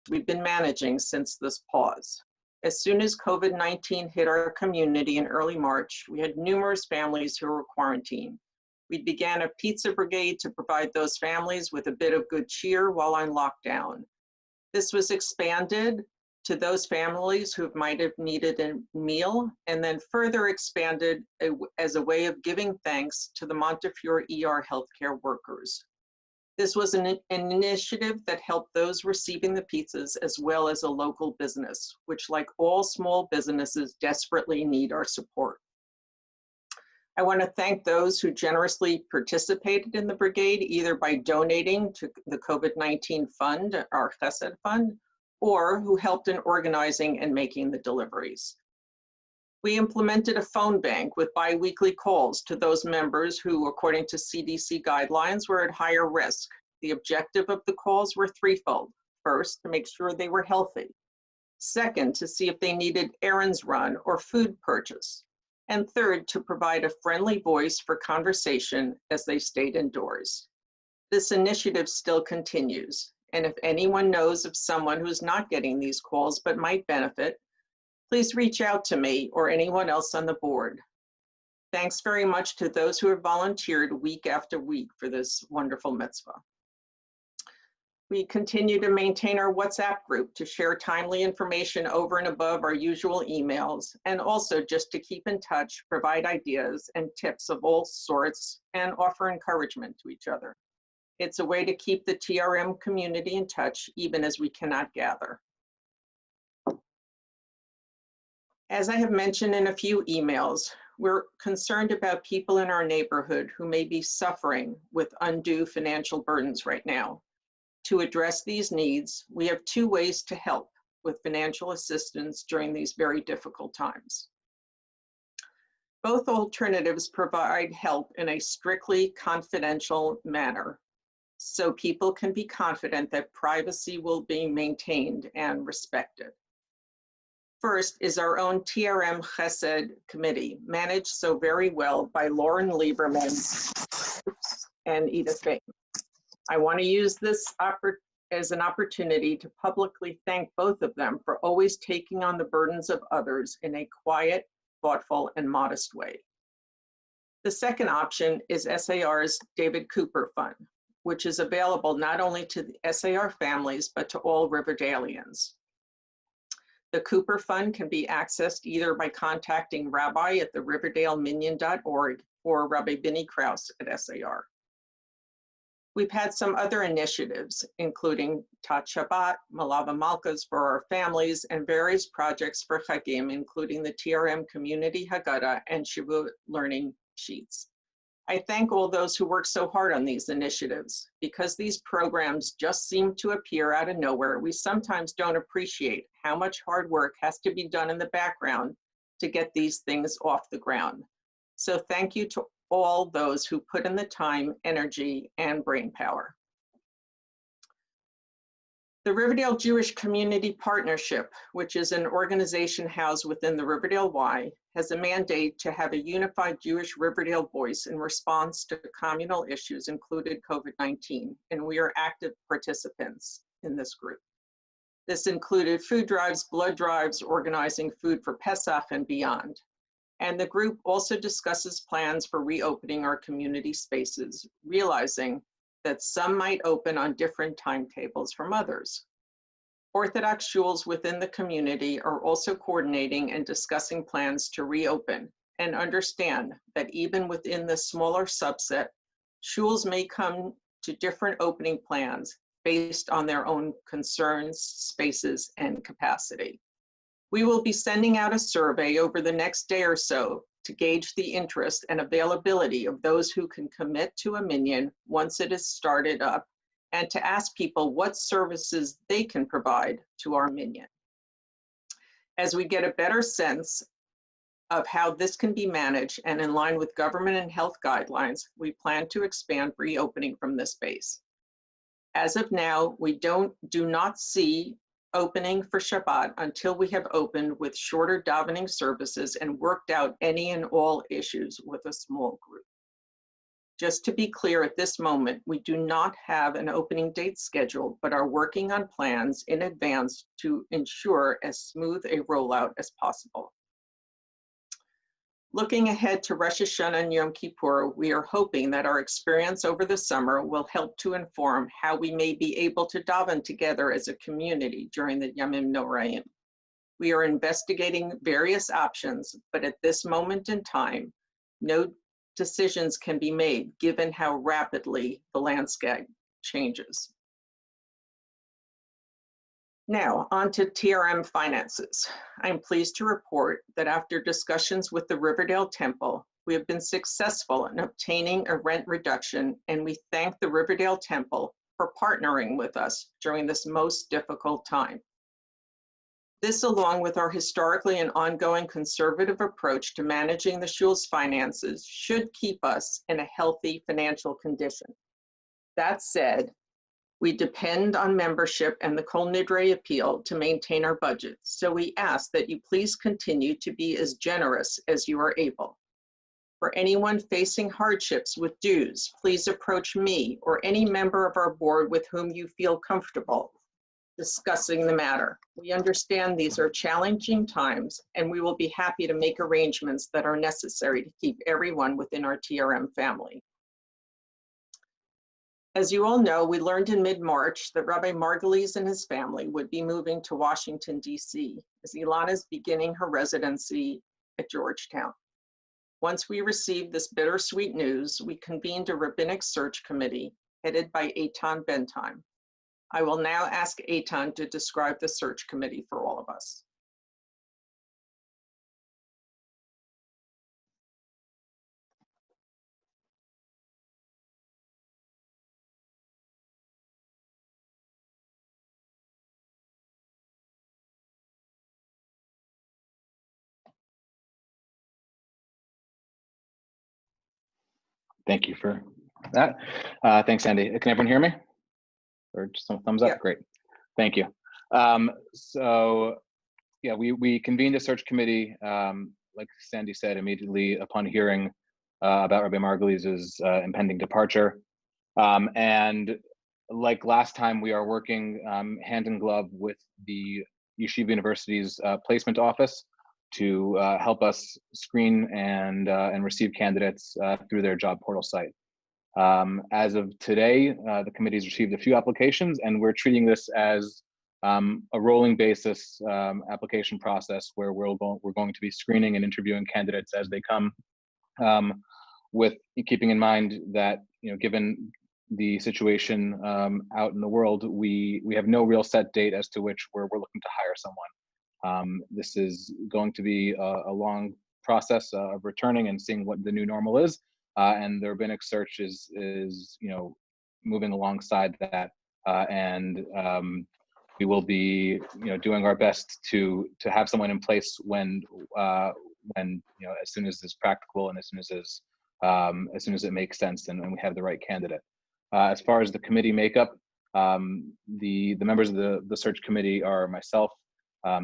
we've been managing since this pause. As soon as COVID-19 hit our community in early March, we had numerous families who were quarantined. We began a pizza brigade to provide those families with a bit of good cheer while on lockdown. This was expanded to those families who might have needed a meal, and then further expanded as a way of giving thanks to the Montefiore ER healthcare workers. This was an initiative that helped those receiving the pizzas as well as a local business, which, like all small businesses, desperately need our support. I want to thank those who generously participated in the brigade, either by donating to the COVID-19 fund, our Chesed fund, or who helped in organizing and making the deliveries. We implemented a phone bank with bi-weekly calls to those members who, according to CDC guidelines, were at higher risk. The objective of the calls were threefold. First, to make sure they were healthy. Second, to see if they needed errands run or food purchase. And third, to provide a friendly voice for conversation as they stayed indoors. This initiative still continues, and if anyone knows of someone who's not getting these calls but might benefit, please reach out to me or anyone else on the board. Thanks very much to those who have volunteered week after week for this wonderful mitzvah. We continue to maintain our WhatsApp group to share timely information over and above our usual emails, and also just to keep in touch, provide ideas and tips of all sorts, and offer encouragement to each other. It's a way to keep the TRM community in touch, even as we cannot gather. As I have mentioned in a few emails, we're concerned about people in our neighborhood who may be suffering with undue financial burdens right now. To address these needs, we have two ways to help with financial assistance during these very difficult times. Both alternatives provide help in a strictly confidential manner, so people can be confident that privacy will be maintained and respected. First is our own TRM Chesed committee, managed so very well by Lauren Lieberman and Edith Fain. I want to use this as an opportunity to publicly thank both of them for always taking on the burdens of others in a quiet, thoughtful, and modest way. The second option is SAR's David Cooper Fund, which is available not only to the SAR families, but to all Riverdalians. The Cooper Fund can be accessed either by contacting Rabbi at the riverdaleminyan.org or Rabbi Binny Krause at SAR. We've had some other initiatives, including Tat Shabbat, Malava Malkas for our families, and various projects for Chagim, including the TRM Community Haggadah and Shavuot Learning Sheets. I thank all those who work so hard on these initiatives. Because these programs just seem to appear out of nowhere, we sometimes don't appreciate how much hard work has to be done in the background to get these things off the ground. So thank you to all those who put in the time, energy, and brain power. The Riverdale Jewish Community Partnership, which is an organization housed within the Riverdale Y, has a mandate to have a unified Jewish Riverdale voice in response to communal issues, including COVID-19, and we are active participants in this group. This included food drives, blood drives, organizing food for Pesach and beyond. And the group also discusses plans for reopening our community spaces, realizing that some might open on different timetables from others. Orthodox shuls within the community are also coordinating and discussing plans to reopen, and understand that even within the smaller subset, shuls may come to different opening plans based on their own concerns, spaces, and capacity. We will be sending out a survey over the next day or so to gauge the interest and availability of those who can commit to a minyan once it is started up, and to ask people what services they can provide to our minyan. As we get a better sense of how this can be managed and in line with government and health guidelines, we plan to expand reopening from this base. As of now, we do not see opening for Shabbat until we have opened with shorter davening services and worked out any and all issues with a small group. Just to be clear, at this moment, we do not have an opening date scheduled, but are working on plans in advance to ensure as smooth a rollout as possible. Looking ahead to Rosh Hashanah and Yom Kippur, we are hoping that our experience over the summer will help to inform how we may be able to daven together as a community during the Yamim Noraim. We are investigating various options, but at this moment in time, no decisions can be made given how rapidly the landscape changes. Now, on to TRM Finances. I'm pleased to report that after discussions with the Riverdale Temple, we have been successful in obtaining a rent reduction, and we thank the Riverdale Temple for partnering with us during this most difficult time. This, along with our historically and ongoing conservative approach to managing the shul's finances, should keep us in a healthy financial condition. That said, we depend on membership and the Kol Nidre appeal to maintain our budget, so we ask that you please continue to be as generous as you are able. For anyone facing hardships with dues, please approach me or any member of our board with whom you feel comfortable discussing the matter. We understand these are challenging times, and we will be happy to make arrangements that are necessary to keep everyone within our TRM family. As you all know, we learned in mid-March that Rabbi Margulies and his family would be moving to Washington, D.C., as Ilana is beginning her residency at Georgetown. Once we received this bittersweet news, we convened a rabbinic search committee headed by Eitan Bentheim. I will now ask Eitan to describe the search committee for all of us. Thank you for that. Thanks, Sandy. Can everyone hear me? Or just some thumbs up? Yeah. Great. Thank you. So yeah, we convened a search committee, like Sandy said, immediately upon hearing about Rabbi Margulies' impending departure. And like last time, we are working hand in glove with the Yeshiva University's placement office to help us screen and receive candidates through their job portal site. As of today, the committee's received a few applications, and we're treating this as a rolling basis application process where we're going to be screening and interviewing candidates as they come, with keeping in mind that, you know, given the situation out in the world, we have no real set date as to which we're looking to hire someone. This is going to be a long process of returning and seeing what the new normal is, and the rabbinic search is you know, moving alongside that, and we will be, you know, doing our best to have someone in place when you know, as soon as it's practical and as soon as it makes sense and we have the right candidate. As far as the committee makeup, the members of the search committee are myself,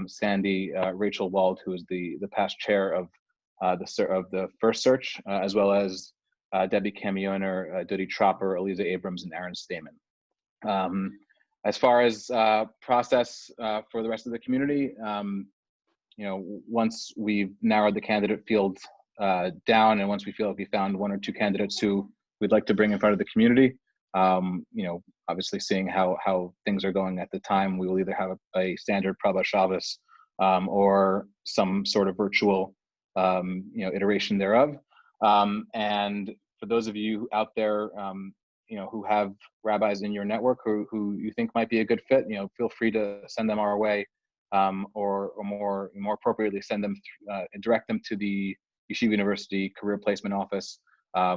Sandy, Rachel Wald, who is the past chair of the first search, as well as Debbie Camioner, Dodi Tropper, Eliza Abrams, and Aaron Stamen. As far as process for the rest of the community, you know, once we've narrowed the candidate field down, and once we feel like we found one or two candidates who we'd like to bring in front of the community, you know, obviously seeing how things are going at the time, we will either have a standard Prabha Shabbos or some sort of virtual, you know, iteration thereof. And for those of you out there, you know, who have rabbis in your network who you think might be a good fit, you know, feel free to send them our way, or more appropriately, send them direct them to the Yeshiva University Career Placement Office,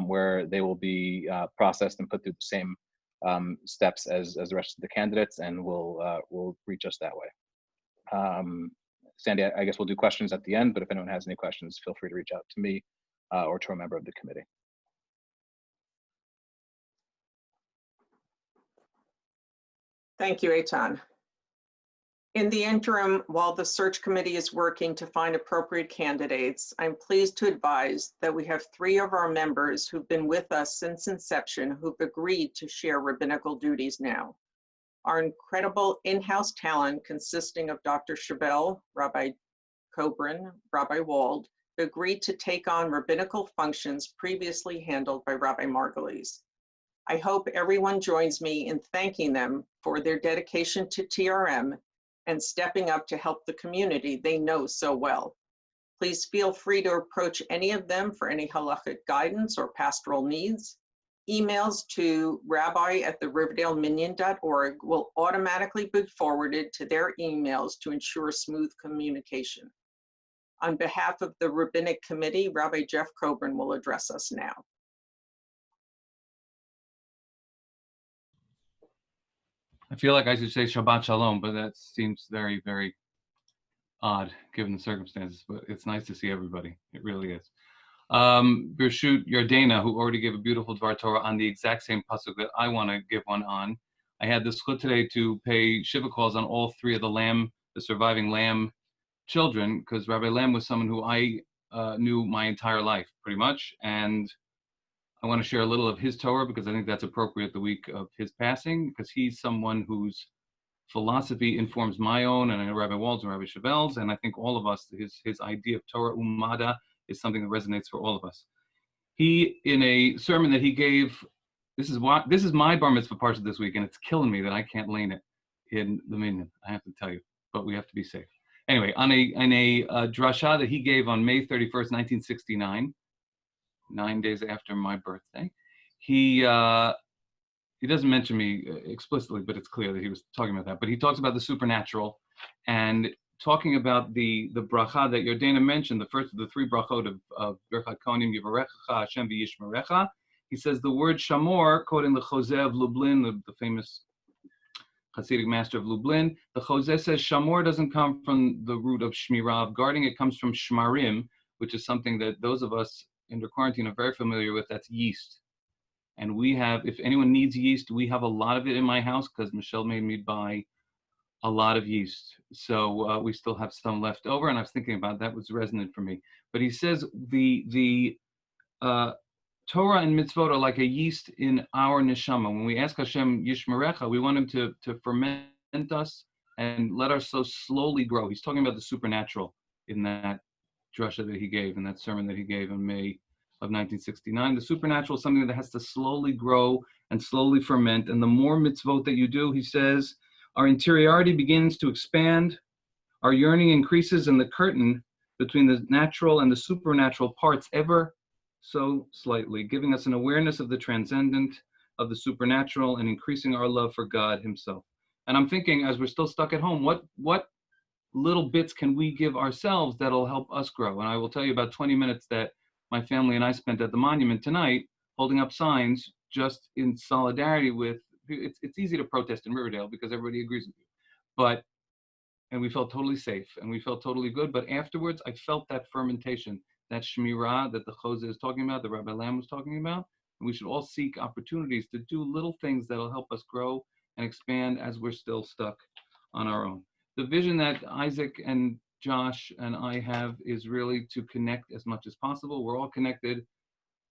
where they will be processed and put through the same steps as the rest of the candidates, and will reach us that way. Sandy, I guess we'll do questions at the end, but if anyone has any questions, feel free to reach out to me or to a member of the committee. Thank you, Eitan. In the interim, while the search committee is working to find appropriate candidates, I'm pleased to advise that we have 3 of our members who've been with us since inception who've agreed to share rabbinical duties now. Our incredible in-house talent, consisting of Dr. Chabelle, Rabbi Kobrin, Rabbi Wald, agreed to take on rabbinical functions previously handled by Rabbi Margulies. I hope everyone joins me in thanking them for their dedication to TRM and stepping up to help the community they know so well. Please feel free to approach any of them for any halachic guidance or pastoral needs. Emails to rabbi@theriverdaleminyan.org will automatically be forwarded to their emails to ensure smooth communication. On behalf of the Rabbinic Committee, Rabbi Jeff Kobrin will address us now. I feel like I should say Shabbat Shalom, but that seems very, very odd given the circumstances, but it's nice to see everybody. It really is. Birshut Yardena, who already gave a beautiful Dvar Torah on the exact same pasuk that I want to give one on. I had the zchut today to pay Shiva calls on all 3 of the surviving Lamb children, because Rabbi Lamb was someone who I knew my entire life, pretty much, and I want to share a little of his Torah because I think that's appropriate the week of his passing, because he's someone whose philosophy informs my own and Rabbi Wald's and Rabbi Chavel's, and I think all of us, his idea of Torah Ummada is something that resonates for all of us. He, in a sermon that he gave, this is my bar mitzvah parsha this week, and it's killing me that I can't lane it in the minyan, I have to tell you, but we have to be safe. Anyway, on a drasha that he gave on May 31st, 1969, 9 days after my birthday, he doesn't mention me explicitly, but it's clear that he was talking about that. But he talks about the supernatural and talking about the bracha that Yardena mentioned, the first of the 3 brachot of Birchat Kohanim, Yivarechecha Hashem v'yishmerecha. He says the word shamor, quoting the Chozeh of Lublin, the famous Hasidic master of Lublin. The Chozeh says shamor doesn't come from the root of shmirah, of guarding. It comes from shmarim, which is something that those of us under quarantine are very familiar with. That's yeast. And we have, if anyone needs yeast, we have a lot of it in my house because Michelle made me buy a lot of yeast. So we still have some left over, and I was thinking about that, was resonant for me. But he says the Torah and mitzvot are like a yeast in our neshama. When we ask Hashem yishmerecha, we want him to ferment us and let our soul slowly grow. He's talking about the supernatural in that drasha that he gave, in that sermon that he gave in May of 1969. The supernatural is something that has to slowly grow and slowly ferment. And the more mitzvot that you do, he says, our interiority begins to expand, our yearning increases, and the curtain between the natural and the supernatural parts ever so slightly, giving us an awareness of the transcendent, of the supernatural, and increasing our love for God himself. And I'm thinking, as we're still stuck at home, what little bits can we give ourselves that'll help us grow? And I will tell you about 20 minutes that my family and I spent at the monument tonight, holding up signs just in solidarity with, it's easy to protest in Riverdale because everybody agrees with you. And we felt totally safe and we felt totally good. But afterwards, I felt that fermentation, that shmirah that the Chozeh is talking about, the Rabbi Lamb was talking about. And we should all seek opportunities to do little things that'll help us grow and expand as we're still stuck on our own. The vision that Isaac and Josh and I have is really to connect as much as possible. We're all connected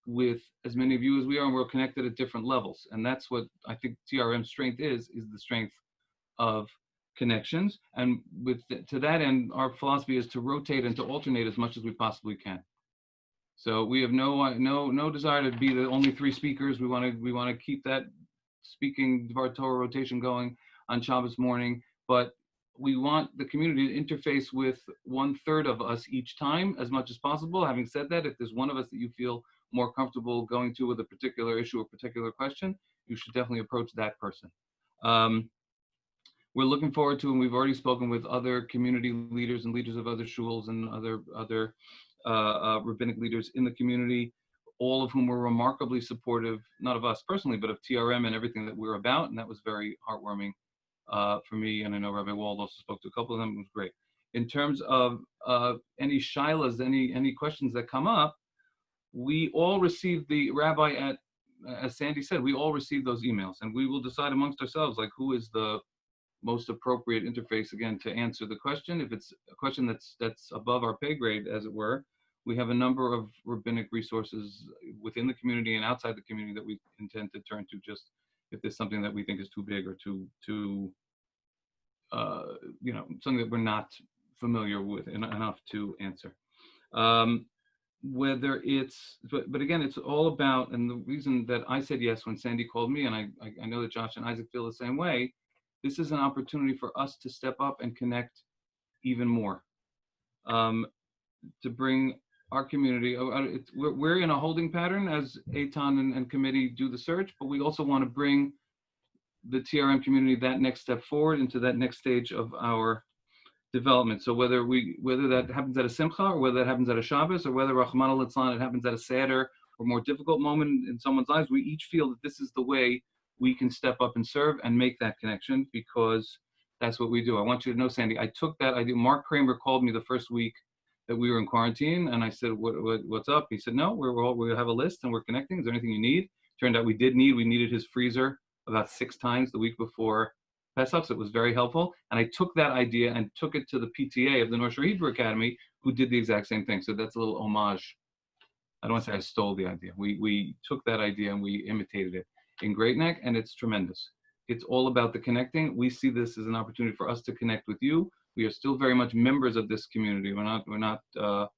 with as many of you as we are, and we're connected at different levels. And that's what I think TRM's strength is the strength of connections. And to that end, our philosophy is to rotate and to alternate as much as we possibly can. So we have no desire to be the only 3 speakers. We want to keep that speaking Dvar Torah rotation going on Shabbos morning, but we want the community to interface with 1/3 of us each time as much as possible. Having said that, if there's one of us that you feel more comfortable going to with a particular issue or particular question, you should definitely approach that person. We're looking forward to, and we've already spoken with other community leaders and leaders of other shuls and other rabbinic leaders in the community, all of whom were remarkably supportive, not of us personally, but of TRM and everything that we're about. And that was very heartwarming for me. And I know Rabbi Wald also spoke to a couple of them. It was great. In terms of any shilas, any questions that come up, we all received the rabbi as Sandy said, we all received those emails, and we will decide amongst ourselves, like, who is the most appropriate interface, again, to answer the question. If it's a question that's above our pay grade, as it were, we have a number of rabbinic resources within the community and outside the community that we intend to turn to, just if there's something that we think is too big or too something that we're not familiar with enough to answer. Whether it's, but again, it's all about, and the reason that I said yes when Sandy called me, and I know that Josh and Isaac feel the same way, this is an opportunity for us to step up and connect even more, to bring our community, we're in a holding pattern as Eitan and committee do the search, but we also want to bring the TRM community that next step forward into that next stage of our development. So whether that happens at a simcha, or whether that happens at a Shabbos, or whether Rahman al-Litzlan, it happens at a sadder or more difficult moment in someone's lives, we each feel that this is the way we can step up and serve and make that connection, because that's what we do. I want you to know, Sandy, I took that idea. Mark Kramer called me the first week that we were in quarantine, and I said, what's up? He said, no, we have a list and we're connecting. Is there anything you need? Turned out we needed his freezer about 6 times the week before Pesach, so it was very helpful. And I took that idea and took it to the PTA of the North Shore Hebrew Academy, who did the exact same thing. So that's a little homage. I don't want to say I stole the idea. We took that idea and we imitated it in Great Neck, and it's tremendous. It's all about the connecting. We see this as an opportunity for us to connect with you. We are still very much members of this community. We're not the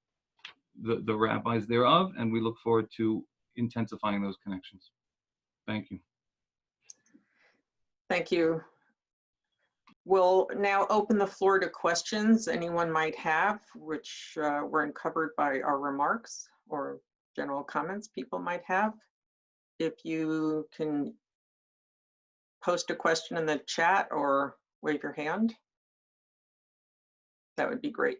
rabbis thereof, and we look forward to intensifying those connections. Thank you. Thank you. We'll now open the floor to questions anyone might have, which weren't covered by our remarks, or general comments people might have. If you can post a question in the chat or wave your hand, that would be great.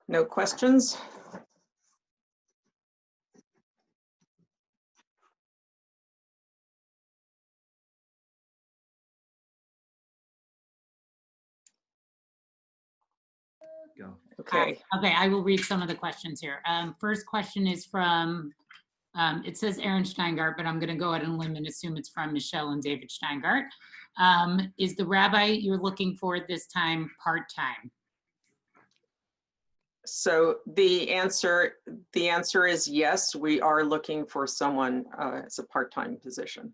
No questions? Go. Okay. Okay, I will read some of the questions here. First question is from, it says Aaron Steingart, but I'm going to go out on a limb and assume it's from Michelle and David Steingart. Is the rabbi you're looking for at this time part-time? So the answer is yes, we are looking for someone as a part-time position.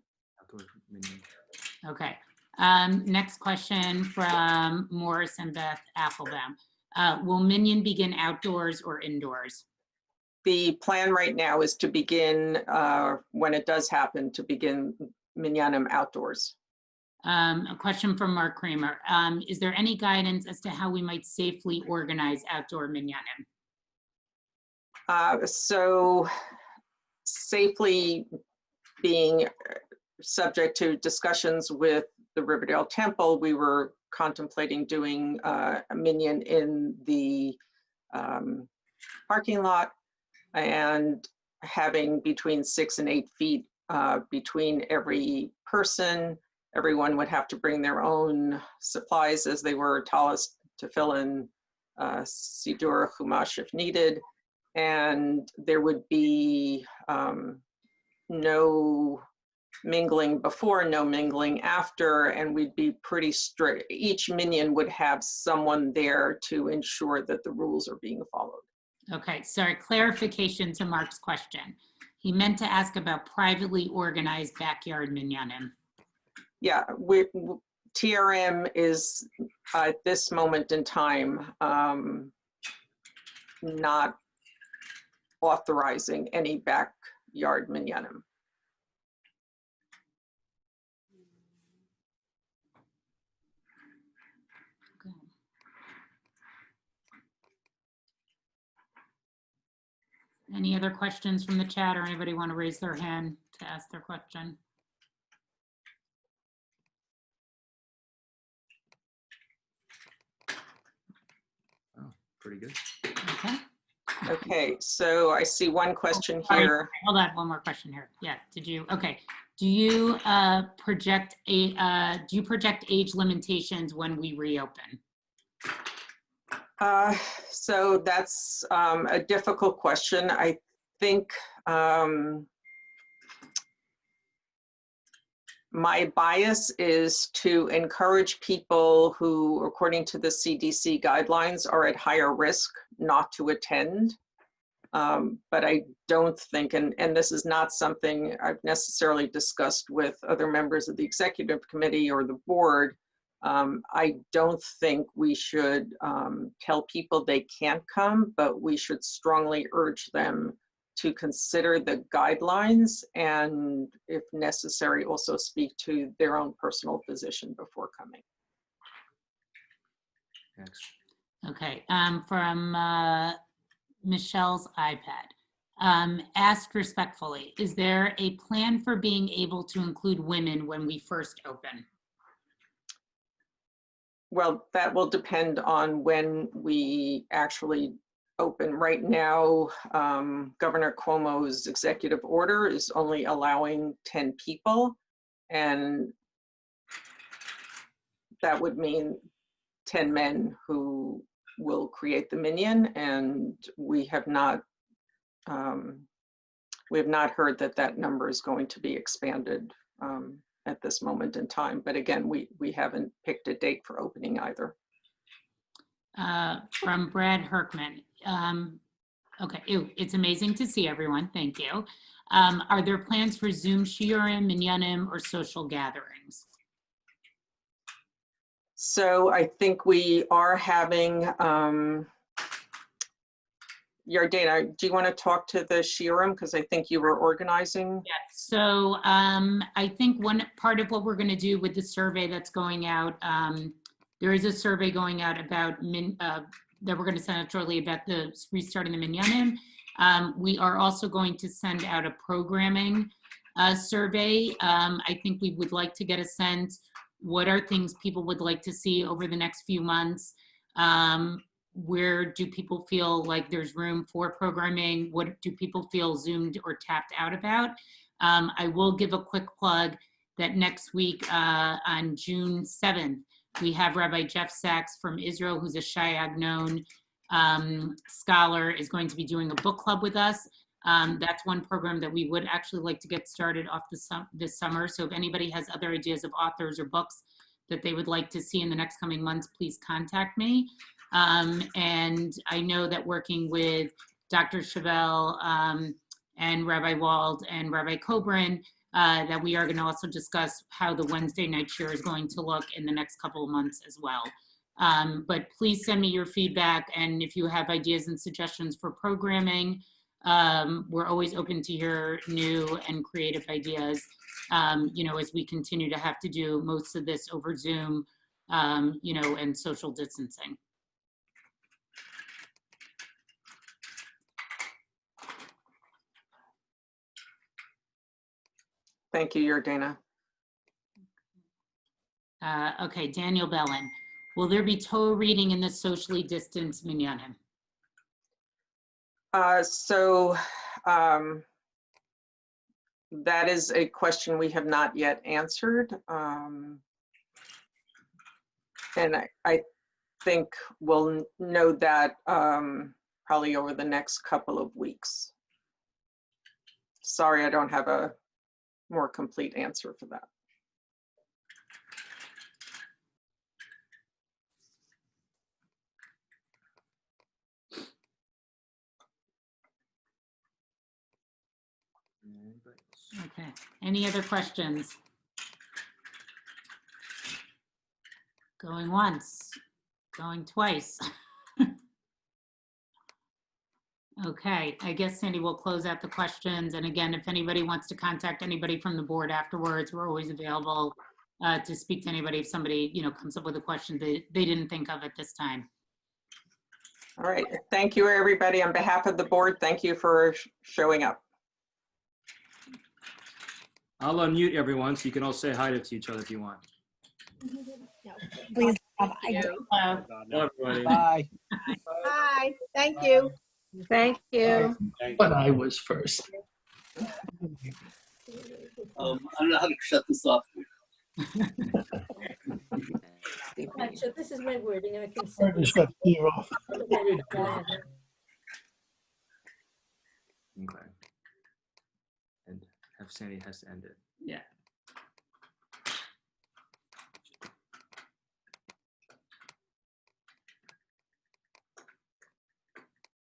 Okay. Next question from Morris and Beth Applebaum. Will Minyan begin outdoors or indoors? The plan right now is to begin, when it does happen, to begin Minyanim outdoors. A question from Mark Kramer. Is there any guidance as to how we might safely organize outdoor Minyanim? So safely being subject to discussions with the Riverdale Temple, we were contemplating doing a minyan in the parking lot and having between 6 and 8 feet between every person. Everyone would have to bring their own supplies as they were talis, tefillin, sidur, chumash if needed. And there would be no mingling before, no mingling after, and we'd be pretty strict. Each minyan would have someone there to ensure that the rules are being followed. Okay, sorry, clarification to Mark's question. He meant to ask about privately organized backyard Minyanim. Yeah, TRM is at this moment in time not authorizing any backyard Minyanim. Okay. Any other questions from the chat, or anybody want to raise their hand to ask their question? Oh, pretty good. Okay. Okay, so I see one question Sorry, here. hold on, one more question here. Yeah, did you, okay. Do you project age limitations when we reopen? So that's a difficult question. I think my bias is to encourage people who, according to the CDC guidelines, are at higher risk not to attend. But I don't think, and this is not something I've necessarily discussed with other members of the executive committee or the board, I don't think we should tell people they can't come, but we should strongly urge them to consider the guidelines and, if necessary, also speak to their own personal physician before coming. Thanks. Okay, from Michelle's iPad. Asked respectfully, is there a plan for being able to include women when we first open? Well, that will depend on when we actually open. Right now, Governor Cuomo's executive order is only allowing 10 people, and that would mean 10 men who will create the minion, and we have not heard that that number is going to be expanded at this moment in time. But again, we haven't picked a date for opening either. From Brad Herkman. Okay, it's amazing to see everyone. Thank you. Are there plans for Zoom shiurim, minyanim, or social gatherings? So I think we are having, Yardena, do you want to talk to the shiurim? Because I think you were organizing. Yeah, so I think one part of what we're going to do with the survey that's going out, there is a survey going out about that we're going to send out shortly about the restarting the minyanim. We are also going to send out a programming survey. I think we would like to get a sense, what are things people would like to see over the next few months? Where do people feel like there's room for programming? What do people feel zoomed or tapped out about? I will give a quick plug that next week on June 7th, we have Rabbi Jeff Sachs from Israel, who's a Shai Agnon scholar, is going to be doing a book club with us. That's one program that we would actually like to get started off this summer. So if anybody has other ideas of authors or books that they would like to see in the next coming months, please contact me. And I know that working with Dr. Chevelle and Rabbi Wald and Rabbi Coburn, that we are going to also discuss how the Wednesday night share is going to look in the next couple of months as well. But please send me your feedback, and if you have ideas and suggestions for programming, we're always open to hear new and creative ideas, you know, as we continue to have to do most of this over Zoom, you know, and social distancing. Thank you, Yardena. Okay, Daniel Bellin. Will there be Torah reading in the socially distanced minyanim? That is a question we have not yet answered. And I think we'll know that probably over the next couple of weeks. Sorry, I don't have a more complete answer for that. Okay, any other questions? Going once, going twice. Okay, I guess Sandy will close out the questions. And again, if anybody wants to contact anybody from the board afterwards, we're always available to speak to anybody if somebody, you know, comes up with a question they didn't think of at this time. All right, thank you, everybody. On behalf of the board, thank you for showing up. I'll unmute everyone so you can all say hi to each other if you want. Please. Hello. Hello, everybody. Bye. Hi, thank you. Thank you. But I was first. I don't know how to shut this off. Right, so this is my wording. I can Hard to shut here off. Okay. And have Sandy has to end it. Yeah.